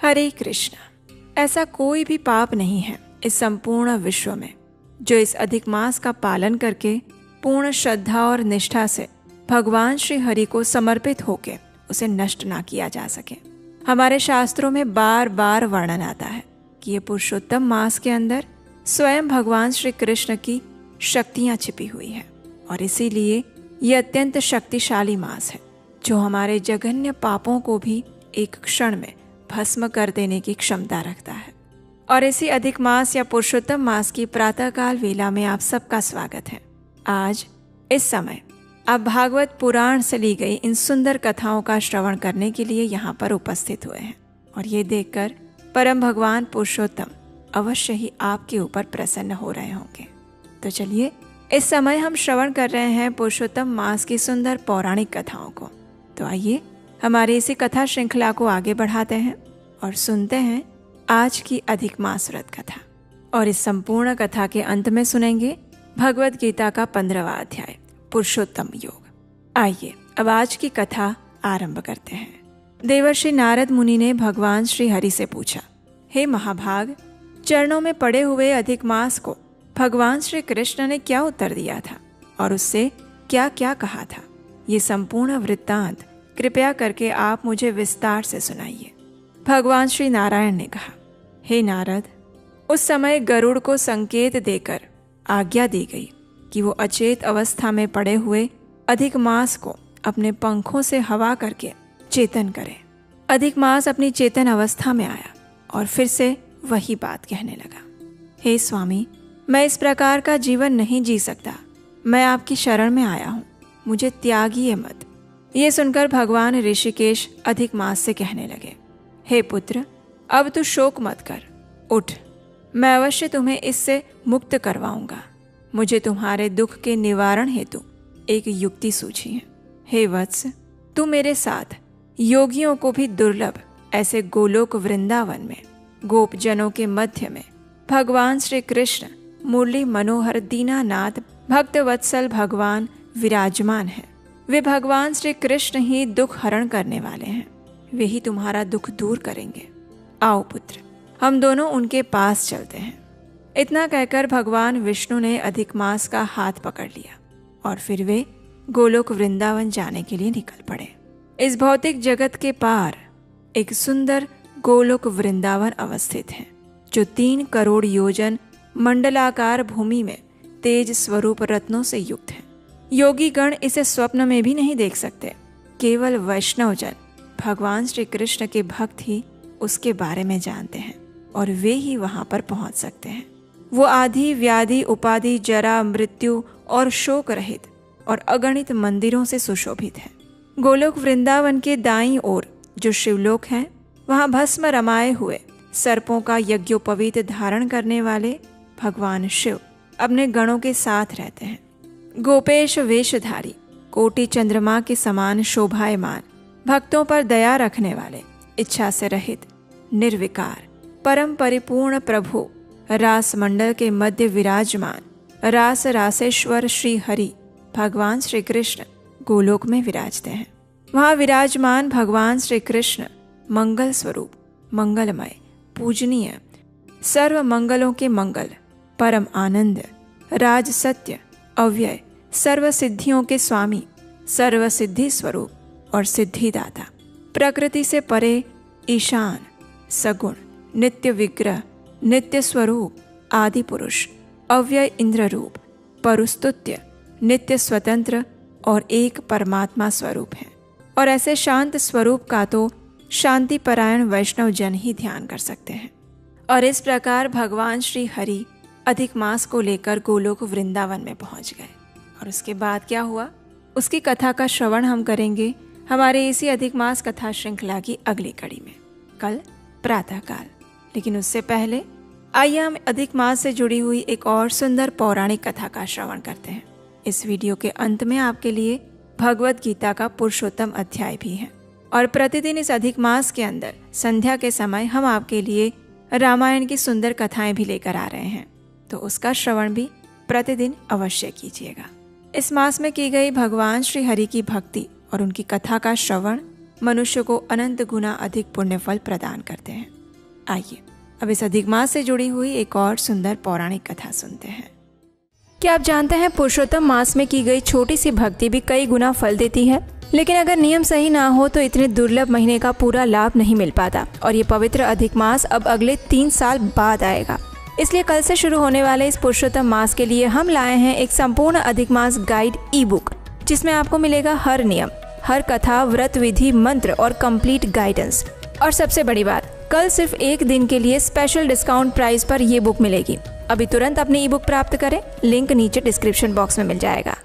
हरे कृष्ण। ऐसा कोई भी पाप नहीं है इस संपूर्ण विश्व में जो इस अधिक मास का पालन करके पूर्ण श्रद्धा और निष्ठा से भगवान श्री हरि को समर्पित होकर उसे नष्ट ना किया जा सके। हमारे शास्त्रों में बार बार वर्णन आता है कि ये पुरुषोत्तम मास के अंदर स्वयं भगवान श्री कृष्ण की शक्तियां छिपी हुई है और इसीलिए ये अत्यंत शक्तिशाली मास है जो हमारे जघन्य पापों को भी एक क्षण में भस्म कर देने की क्षमता रखता है। और इसी अधिक मास या पुरुषोत्तम मास की प्रातःकाल वेला में आप सबका स्वागत है। आज इस समय आप भागवत पुराण से ली गई इन सुंदर कथाओं का श्रवण करने के लिए यहाँ पर उपस्थित हुए हैं और ये देखकर परम भगवान पुरुषोत्तम अवश्य ही आपके ऊपर प्रसन्न हो रहे होंगे। तो चलिए इस समय हम श्रवण कर रहे हैं पुरुषोत्तम मास की सुंदर पौराणिक कथाओं को। तो आइए हमारी इसी कथा श्रृंखला को आगे बढ़ाते हैं और सुनते हैं आज की अधिक मास व्रत कथा। और इस संपूर्ण कथा के अंत में सुनेंगे भगवत गीता का 15वां अध्याय पुरुषोत्तम योग। आइए अब आज की कथा आरंभ करते हैं। देवर्षि नारद मुनि ने भगवान श्री हरि से पूछा, हे महाभाग, चरणों में पड़े हुए अधिक मास को भगवान श्री कृष्ण ने क्या उत्तर दिया था और उससे क्या क्या कहा था? ये संपूर्ण वृत्तांत कृपया करके आप मुझे विस्तार से सुनाइए। भगवान श्री नारायण ने कहा, हे नारद, उस समय गरुड़ को संकेत देकर आज्ञा दी गई कि वो अचेत अवस्था में पड़े हुए अधिक मास को अपने पंखों से हवा करके चेतन करे। अधिक मास अपनी चेतन अवस्था में आया और फिर से वही बात कहने लगा, हे स्वामी, मैं इस प्रकार का जीवन नहीं जी सकता। मैं आपकी शरण में आया हूँ, मुझे त्यागिए मत। ये सुनकर भगवान ऋषिकेश अधिक मास से कहने लगे, हे पुत्र, अब तू शोक मत कर, उठ, मैं अवश्य तुम्हें इससे मुक्त करवाऊंगा। मुझे तुम्हारे दुख के निवारण हेतु एक युक्ति सूझी है। हे वत्स, तू मेरे साथ योगियों को भी दुर्लभ ऐसे गोलोक वृंदावन में गोपजनों के मध्य में भगवान श्री कृष्ण मुरली मनोहर दीनानाथ भक्त वत्सल भगवान विराजमान हैं। वे भगवान श्री कृष्ण ही दुख हरण करने वाले हैं, वे ही तुम्हारा दुख दूर करेंगे। आओ पुत्र, हम दोनों उनके पास चलते हैं। इतना कहकर भगवान विष्णु ने अधिक मास का हाथ पकड़ लिया और फिर वे गोलोक वृंदावन जाने के लिए निकल पड़े। इस भौतिक जगत के पार एक सुंदर गोलोक वृंदावन अवस्थित है जो 3 करोड़ योजन मंडलाकार भूमि में तेज स्वरूप रत्नों से युक्त है। योगी गण इसे स्वप्न में भी नहीं देख सकते। केवल वैष्णवजन भगवान श्री कृष्ण के भक्त ही उसके बारे में जानते हैं और वे ही वहां पर पहुंच सकते हैं। वो आदि व्याधि उपाधि जरा मृत्यु और शोक रहित और अगणित मंदिरों से सुशोभित है। गोलोक वृंदावन के दाईं ओर जो शिवलोक है, वहां भस्म रमाए हुए सर्पों का यज्ञोपवीत धारण करने वाले भगवान शिव अपने गणों के साथ रहते हैं। गोपेश वेशधारी, कोटि चंद्रमा के समान शोभायमान, भक्तों पर दया रखने वाले, इच्छा से रहित, निर्विकार, परम परिपूर्ण प्रभु रास मंडल के मध्य विराजमान रास रासेश्वर श्री हरि भगवान श्री कृष्ण गोलोक में विराजते हैं। वहाँ विराजमान भगवान श्री कृष्ण मंगल स्वरूप, मंगलमय, पूजनीय, सर्व मंगलों के मंगल, परम आनंद, राज सत्य, अव्यय, सर्व सिद्धियों के स्वामी, सर्व सिद्धि स्वरूप और सिद्धिदाता, प्रकृति से परे, ईशान, सगुण, नित्य विग्रह, नित्य स्वरूप, आदि पुरुष, अव्यय इंद्र रूप, परुस्तुत्य, नित्य स्वतंत्र और एक परमात्मा स्वरूप है। और ऐसे शांत स्वरूप का तो शांति परायण वैष्णव जन ही ध्यान कर सकते हैं। और इस प्रकार भगवान श्री हरि अधिक मास को लेकर गोलोक वृंदावन में पहुंच गए। और उसके बाद क्या हुआ, उसकी कथा का श्रवण हम करेंगे हमारे इसी अधिक मास कथा श्रृंखला की अगली कड़ी में, कल प्रातःकाल। लेकिन उससे पहले आइए हम अधिक मास से जुड़ी हुई एक और सुंदर पौराणिक कथा का श्रवण करते हैं। इस वीडियो के अंत में आपके लिए भगवत गीता का पुरुषोत्तम अध्याय भी है। और प्रतिदिन इस अधिक मास के अंदर संध्या के समय हम आपके लिए रामायण की सुंदर कथाएं भी लेकर आ रहे हैं, तो उसका श्रवण भी प्रतिदिन अवश्य कीजिएगा। इस मास में की गई भगवान श्री हरि की भक्ति और उनकी कथा का श्रवण मनुष्य को अनंत गुना अधिक पुण्य फल प्रदान करते हैं। आइए अब इस अधिक मास से जुड़ी हुई एक और सुंदर पौराणिक कथा सुनते हैं। क्या आप जानते हैं पुरुषोत्तम मास में की गई छोटी सी भक्ति भी कई गुना फल देती है, लेकिन अगर नियम सही ना हो तो इतने दुर्लभ महीने का पूरा लाभ नहीं मिल पाता। और ये पवित्र अधिक मास अब अगले 3 साल बाद आएगा। इसलिए कल से शुरू होने वाले इस पुरुषोत्तम मास के लिए हम लाए हैं एक संपूर्ण अधिक मास गाइड ई बुक, जिसमें आपको मिलेगा हर नियम, हर कथा, व्रत विधि, मंत्र और कंप्लीट गाइडेंस। और सबसे बड़ी बात, कल सिर्फ एक दिन के लिए स्पेशल डिस्काउंट प्राइस पर ये बुक मिलेगी। अभी तुरंत अपनी ई बुक प्राप्त करें, लिंक नीचे डिस्क्रिप्शन बॉक्स में मिल जाएगा।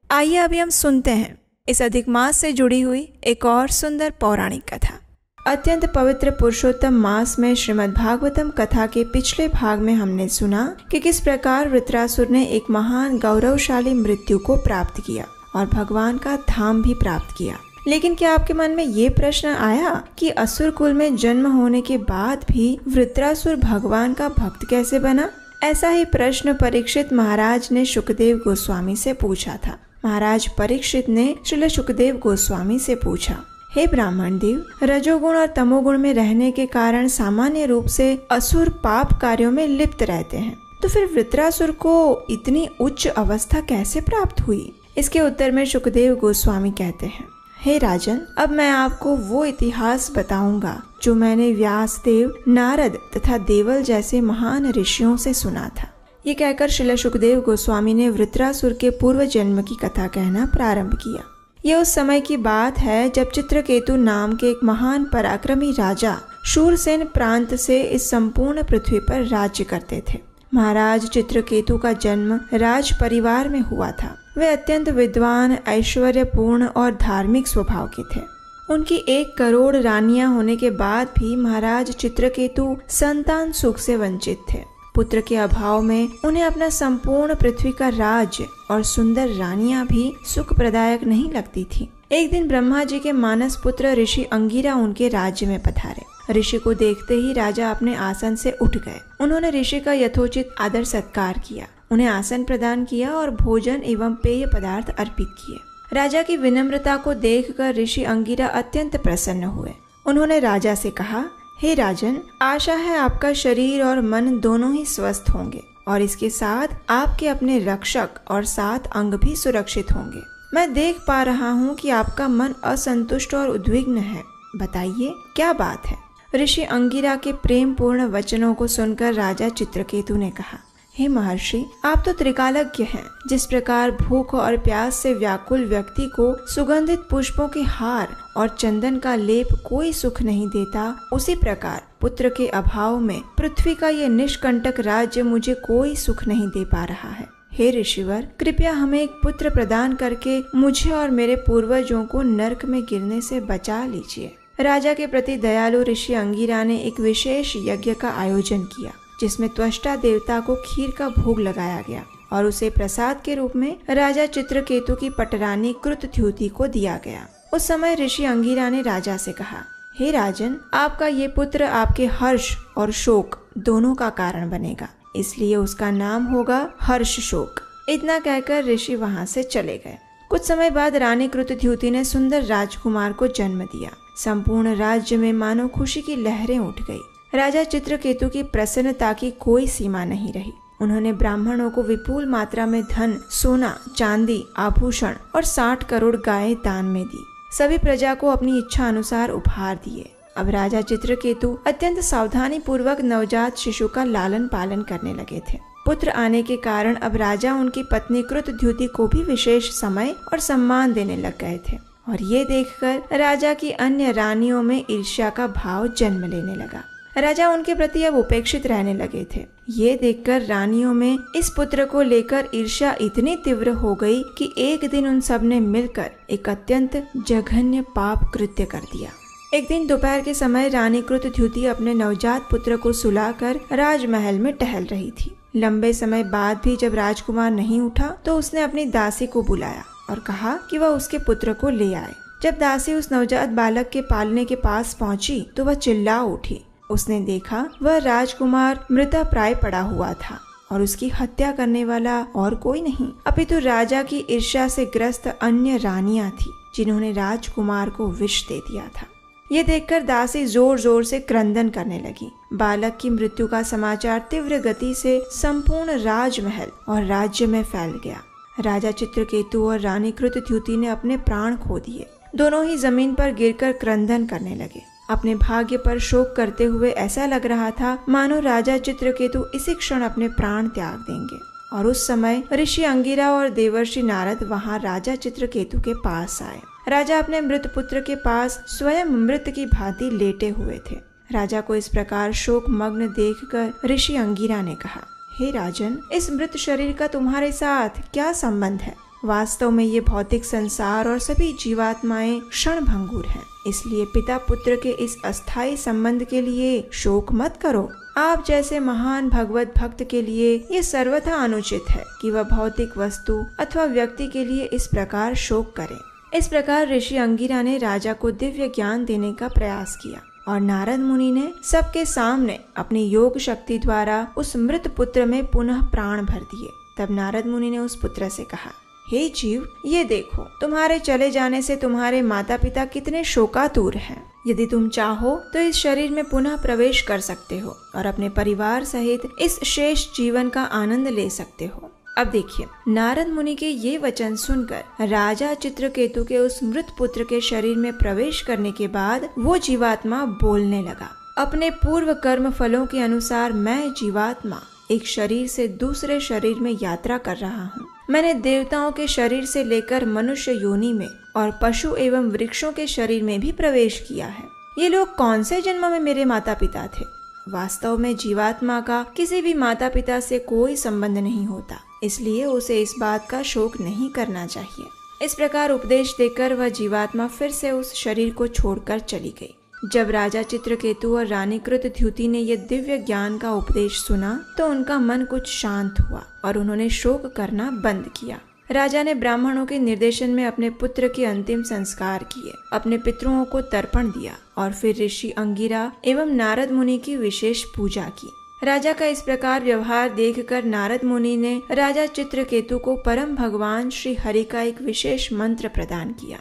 आइए अभी हम सुनते हैं इस अधिक मास से जुड़ी हुई एक और सुंदर पौराणिक कथा। अत्यंत पवित्र पुरुषोत्तम मास में श्रीमद् भागवतम कथा के पिछले भाग में हमने सुना कि किस प्रकार वृत्रासुर ने एक महान गौरवशाली मृत्यु को प्राप्त किया और भगवान का धाम भी प्राप्त किया। लेकिन क्या आपके मन में ये प्रश्न आया कि असुर कुल में जन्म होने के बाद भी वृत्रासुर भगवान का भक्त कैसे बना? ऐसा ही प्रश्न परीक्षित महाराज ने शुकदेव गोस्वामी से पूछा था। महाराज परीक्षित ने श्रील शुकदेव गोस्वामी से पूछा, हे ब्राह्मण देव, रजोगुण और तमोगुण में रहने के कारण सामान्य रूप से असुर पाप कार्यों में लिप्त रहते हैं, तो फिर वृत्रासुर को इतनी उच्च अवस्था कैसे प्राप्त हुई? इसके उत्तर में शुकदेव गोस्वामी कहते हैं, हे राजन, अब मैं आपको वो इतिहास बताऊंगा जो मैंने व्यासदेव, नारद तथा देवल जैसे महान ऋषियों से सुना था। ये कहकर श्रील शुकदेव गोस्वामी ने वृत्रासुर के पूर्व जन्म की कथा कहना प्रारंभ किया। यह उस समय की बात है जब चित्रकेतु नाम के एक महान पराक्रमी राजा शूरसेन प्रांत से इस संपूर्ण पृथ्वी पर राज्य करते थे। महाराज चित्रकेतु का जन्म राज परिवार में हुआ था। वे अत्यंत विद्वान, ऐश्वर्यपूर्ण और धार्मिक स्वभाव के थे। उनकी 1 करोड़ रानियां होने के बाद भी महाराज चित्रकेतु संतान सुख से वंचित थे। पुत्र के अभाव में उन्हें अपना संपूर्ण पृथ्वी का राज्य और सुंदर रानियां भी सुख प्रदायक नहीं लगती थी। एक दिन ब्रह्मा जी के मानस पुत्र ऋषि अंगिरा उनके राज्य में पधारे। ऋषि को देखते ही राजा अपने आसन से उठ गए। उन्होंने ऋषि का यथोचित आदर सत्कार किया, उन्हें आसन प्रदान किया और भोजन एवं पेय पदार्थ अर्पित किए। राजा की विनम्रता को देखकर ऋषि अंगिरा अत्यंत प्रसन्न हुए। उन्होंने राजा से कहा, हे राजन, आशा है आपका शरीर और मन दोनों ही स्वस्थ होंगे और इसके साथ आपके अपने रक्षक और 7 अंग भी सुरक्षित होंगे। मैं देख पा रहा हूँ कि आपका मन असंतुष्ट और उद्विग्न है। बताइए क्या बात है? ऋषि अंगिरा के प्रेम पूर्ण वचनों को सुनकर राजा चित्रकेतु ने कहा, हे महर्षि, आप तो त्रिकालज्ञ हैं। जिस प्रकार भूख और प्यास से व्याकुल व्यक्ति को सुगंधित पुष्पों के हार और चंदन का लेप कोई सुख नहीं देता, उसी प्रकार पुत्र के अभाव में पृथ्वी का ये निष्कंटक राज्य मुझे कोई सुख नहीं दे पा रहा है। हे ऋषिवर, कृपया हमें एक पुत्र प्रदान करके मुझे और मेरे पूर्वजों को नरक में गिरने से बचा लीजिए। राजा के प्रति दयालु ऋषि अंगिरा ने एक विशेष यज्ञ का आयोजन किया, जिसमें त्वष्टा देवता को खीर का भोग लगाया गया और उसे प्रसाद के रूप में राजा चित्रकेतु की पटरानी कृतद्युति को दिया गया। उस समय ऋषि अंगिरा ने राजा से कहा, हे राजन, आपका ये पुत्र आपके हर्ष और शोक दोनों का कारण बनेगा, इसलिए उसका नाम होगा हर्ष शोक। इतना कहकर ऋषि वहाँ से चले गए। कुछ समय बाद रानी कृतद्युति ने सुंदर राजकुमार को जन्म दिया। संपूर्ण राज्य में मानो खुशी की लहरें उठ गई। राजा चित्रकेतु की प्रसन्नता की कोई सीमा नहीं रही। उन्होंने ब्राह्मणों को विपुल मात्रा में धन, सोना, चांदी, आभूषण और 60 करोड़ गायें दान में दी। सभी प्रजा को अपनी इच्छा अनुसार उपहार दिए। अब राजा चित्रकेतु अत्यंत सावधानी पूर्वक नवजात शिशु का लालन पालन करने लगे थे। पुत्र आने के कारण अब राजा उनकी पत्नी कृतद्युति को भी विशेष समय और सम्मान देने लग गए थे और ये देखकर राजा की अन्य रानियों में ईर्ष्या का भाव जन्म लेने लगा। राजा उनके प्रति अब उपेक्षित रहने लगे थे। ये देखकर रानियों में इस पुत्र को लेकर ईर्ष्या इतनी तीव्र हो गई कि एक दिन उन सब ने मिलकर एक अत्यंत जघन्य पाप कृत्य कर दिया। एक दिन दोपहर के समय रानी कृतद्युति अपने नवजात पुत्र को सुलाकर राजमहल में टहल रही थी। लंबे समय बाद भी जब राजकुमार नहीं उठा तो उसने अपनी दासी को बुलाया और कहा कि वह उसके पुत्र को ले आए। जब दासी उस नवजात बालक के पालने के पास पहुंची तो वह चिल्ला उठी। उसने देखा वह राजकुमार मृतप्राय पड़ा हुआ था और उसकी हत्या करने वाला और कोई नहीं अपितु राजा की ईर्ष्या से ग्रस्त अन्य रानियां थी, जिन्होंने राजकुमार को विष दे दिया था। ये देखकर दासी जोर जोर से क्रंदन करने लगी। बालक की मृत्यु का समाचार तीव्र गति से संपूर्ण राजमहल और राज्य में फैल गया। राजा चित्रकेतु और रानी कृतद्युति ने अपने प्राण खो दिए। दोनों ही जमीन पर गिरकर क्रंदन करने लगे। अपने भाग्य पर शोक करते हुए ऐसा लग रहा था मानो राजा चित्रकेतु इसी क्षण अपने प्राण त्याग देंगे। और उस समय ऋषि अंगिरा और देवर्षि नारद वहां राजा चित्रकेतु के पास आए। राजा अपने मृत पुत्र के पास स्वयं मृत की भांति लेटे हुए थे। राजा को इस प्रकार शोक मग्न देखकर ऋषि अंगिरा ने कहा, हे राजन, इस मृत शरीर का तुम्हारे साथ क्या संबंध है? वास्तव में ये भौतिक संसार और सभी जीवात्माएं क्षण भंगुर हैं। इसलिए पिता पुत्र के इस अस्थायी संबंध के लिए शोक मत करो। आप जैसे महान भगवत भक्त के लिए ये सर्वथा अनुचित है कि वह भौतिक वस्तु अथवा व्यक्ति के लिए इस प्रकार शोक करे। इस प्रकार ऋषि अंगिरा ने राजा को दिव्य ज्ञान देने का प्रयास किया और नारद मुनि ने सबके सामने अपनी योग शक्ति द्वारा उस मृत पुत्र में पुनः प्राण भर दिए। तब नारद मुनि ने उस पुत्र से कहा, हे जीव, ये देखो, तुम्हारे चले जाने से तुम्हारे माता पिता कितने शोकातुर हैं। यदि तुम चाहो तो इस शरीर में पुनः प्रवेश कर सकते हो और अपने परिवार सहित इस शेष जीवन का आनंद ले सकते हो। अब देखिए, नारद मुनि के ये वचन सुनकर राजा चित्रकेतु के उस मृत पुत्र के शरीर में प्रवेश करने के बाद वो जीवात्मा बोलने लगा, अपने पूर्व कर्म फलों के अनुसार मैं जीवात्मा एक शरीर से दूसरे शरीर में यात्रा कर रहा हूँ। मैंने देवताओं के शरीर से लेकर मनुष्य योनि में और पशु एवं वृक्षों के शरीर में भी प्रवेश किया है। ये लोग कौन से जन्म में मेरे माता पिता थे? वास्तव में जीवात्मा का किसी भी माता पिता से कोई संबंध नहीं होता, इसलिए उसे इस बात का शोक नहीं करना चाहिए। इस प्रकार उपदेश देकर वह जीवात्मा फिर से उस शरीर को छोड़कर चली गई। जब राजा चित्रकेतु और रानी कृतद्युति ने यह दिव्य ज्ञान का उपदेश सुना तो उनका मन कुछ शांत हुआ और उन्होंने शोक करना बंद किया। राजा ने ब्राह्मणों के निर्देशन में अपने पुत्र के अंतिम संस्कार किए, अपने पितरों को तर्पण दिया और फिर ऋषि अंगिरा एवं नारद मुनि की विशेष पूजा की। राजा का इस प्रकार व्यवहार देखकर नारद मुनि ने राजा चित्रकेतु को परम भगवान श्री हरि का एक विशेष मंत्र प्रदान किया।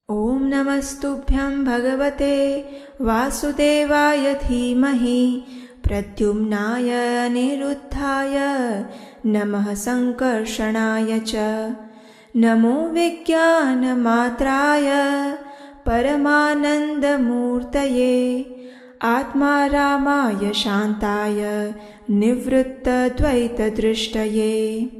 ओम नमस्तुभ्यं भगवते वासुदेवाय धीमहि प्रद्युम्नाय अनिरुद्धाय नमः संकर्षणाय च नमो विज्ञानमात्राय परमानन्दमूर्तये आत्मा रामाय शांताय निवृत्तद्वैतदृष्टये।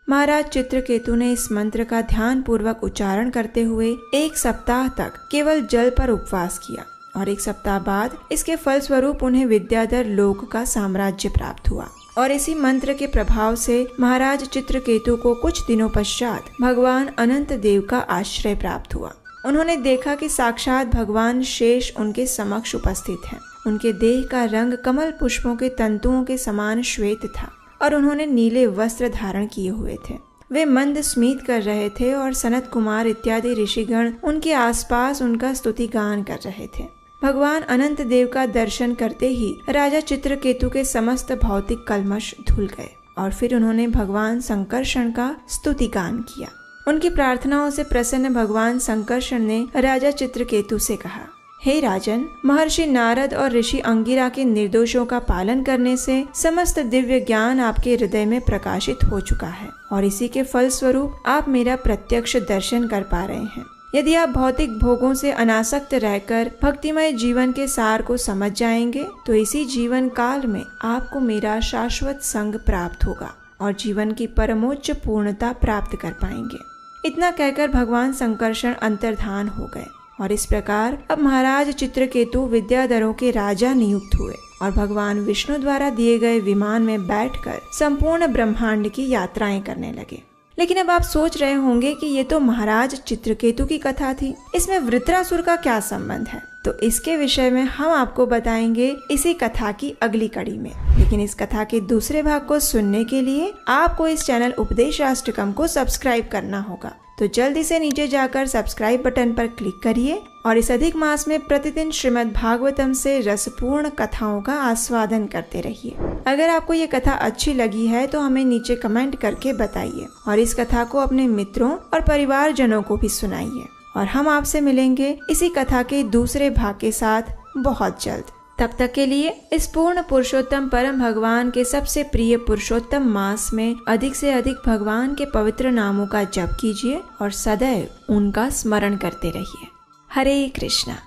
महाराज चित्रकेतु ने इस मंत्र का ध्यान पूर्वक उच्चारण करते हुए 1 सप्ताह तक केवल जल पर उपवास किया और 1 सप्ताह बाद इसके फलस्वरूप उन्हें विद्याधर लोक का साम्राज्य प्राप्त हुआ। और इसी मंत्र के प्रभाव से महाराज चित्रकेतु को कुछ दिनों पश्चात भगवान अनंत देव का आश्रय प्राप्त हुआ। उन्होंने देखा कि साक्षात भगवान शेष उनके समक्ष उपस्थित हैं। उनके देह का रंग कमल पुष्पों के तंतुओं के समान श्वेत था और उन्होंने नीले वस्त्र धारण किए हुए थे। वे मंद स्मित कर रहे थे और सनत कुमार इत्यादि ऋषिगण उनके आसपास उनका स्तुति गान कर रहे थे। भगवान अनंत देव का दर्शन करते ही राजा चित्रकेतु के समस्त भौतिक कल्मश धुल गए और फिर उन्होंने भगवान संकर्षण का स्तुति गान किया। उनकी प्रार्थनाओं से प्रसन्न भगवान संकर्षण ने राजा चित्रकेतु से कहा, हे राजन, महर्षि नारद और ऋषि अंगिरा के निर्देशों का पालन करने से समस्त दिव्य ज्ञान आपके हृदय में प्रकाशित हो चुका है और इसी के फल स्वरूप आप मेरा प्रत्यक्ष दर्शन कर पा रहे हैं। यदि आप भौतिक भोगों से अनासक्त रहकर भक्तिमय जीवन के सार को समझ जाएंगे तो इसी जीवन काल में आपको मेरा शाश्वत संग प्राप्त होगा और जीवन की परमोच्च पूर्णता प्राप्त कर पाएंगे। इतना कहकर भगवान संकर्षण अंतर्धान हो गए और इस प्रकार अब महाराज चित्रकेतु विद्याधरों के राजा नियुक्त हुए और भगवान विष्णु द्वारा दिए गए विमान में बैठकर संपूर्ण ब्रह्मांड की यात्राएं करने लगे। लेकिन अब आप सोच रहे होंगे कि ये तो महाराज चित्रकेतु की कथा थी, इसमें वृत्रासुर का क्या संबंध है? तो इसके विषय में हम आपको बताएंगे इसी कथा की अगली कड़ी में। लेकिन इस कथा के दूसरे भाग को सुनने के लिए आपको इस चैनल उपदेशाष्टकम को सब्सक्राइब करना होगा। तो जल्दी से नीचे जाकर सब्सक्राइब बटन पर क्लिक करिए और इस अधिक मास में प्रतिदिन श्रीमद् भागवतम से रसपूर्ण कथाओं का आस्वादन करते रहिए। अगर आपको ये कथा अच्छी लगी है तो हमें नीचे कमेंट करके बताइए और इस कथा को अपने मित्रों और परिवारजनों को भी सुनाइए। और हम आपसे मिलेंगे इसी कथा के दूसरे भाग के साथ बहुत जल्द। तब तक के लिए इस पूर्ण पुरुषोत्तम परम भगवान के सबसे प्रिय पुरुषोत्तम मास में अधिक से अधिक भगवान के पवित्र नामों का जप कीजिए और सदैव उनका स्मरण करते रहिए। हरे कृष्णा।